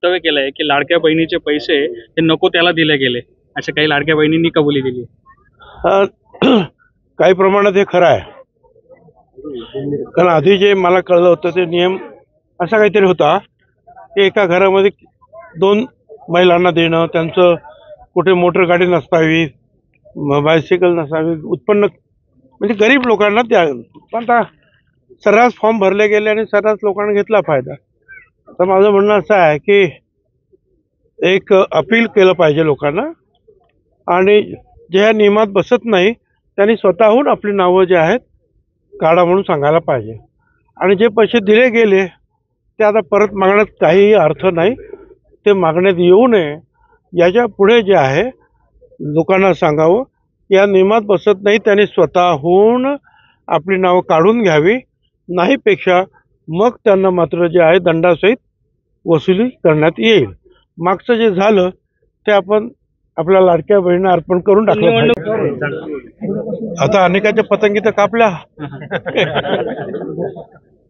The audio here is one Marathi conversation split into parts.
वक्तव्य केलंय की लाडक्या बहिणीचे पैसे हे नको त्याला दिले गेले, अशा काही लाडक्या बहिणींनी कबुली दिली। काही प्रमाणात हे खरं आहे, कारण आधी जे मला कळलं होतं ते नियम असा काहीतरी होता की एका घरामध्ये 2 महिलांना देणं, त्यांचं कुठे मोटर गाडी नसावी, बायसिकल नसावी, उत्पन्न म्हणजे गरीब लोकांना द्या। पण आता सर्रास फॉर्म भरले गेले आणि सर्रास लोकांना घेतला फायदा। तर माझं म्हणणं असं आहे की एक अपील केलं पाहिजे लोकांना, आणि जे ह्या नियमात बसत नाही त्यांनी स्वतःहून आपली नावं जे आहेत काढा म्हणून सांगायला पाहिजे। आणि जे पैसे दिले गेले ते आता परत मागण्यात काहीही अर्थ नाही, ते मागण्यात येऊ नये याच्या पुढे जे आहे लोकांना सांगावं या नियमात बसत नाही, त्यांनी स्वतःहून आपली नावं काढून घ्यावी, नाहीपेक्षा मग त्यांना मात्र जे आहे दंडासहित वसुली करण्यात येईल। मागचं जे झालं ते आपण आपल्या लाडक्या बहिणींना अर्पण करून टाकलं पाहिजे। आता अनेकाच्या पतंगी तर कापल्या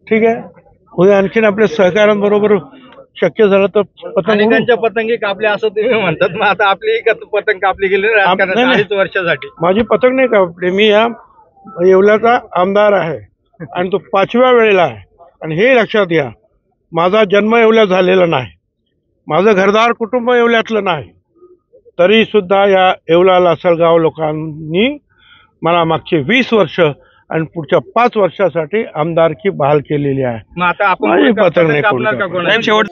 ठीक आहे, उद्या आणखीन आपल्या सहकाऱ्यांबरोबर शक्य झालं तर अनेकांच्या पतंगी कापल्या असं तुम्ही म्हणतात, मग आता आपली पतंग कापली गेली 2.5 वर्षासाठी। माझी पतंग नाही कापली, मी या येवल्याचा आमदार आहे आणि तो 5व्या वेळेला आहे। आणि हे लक्षात घ्या, माझा जन्म येवल्यात झालेला नाही, माझं घरदार कुटुंब येवल्यातलं नाही, तरी सुद्धा या येवला लासलगाव लोकांनी मला मागचे 20 वर्ष आणि पुढच्या 5 वर्षासाठी आमदारकी बहाल केलेली आहे। मग आता आपण माझी पतंग नाही कोण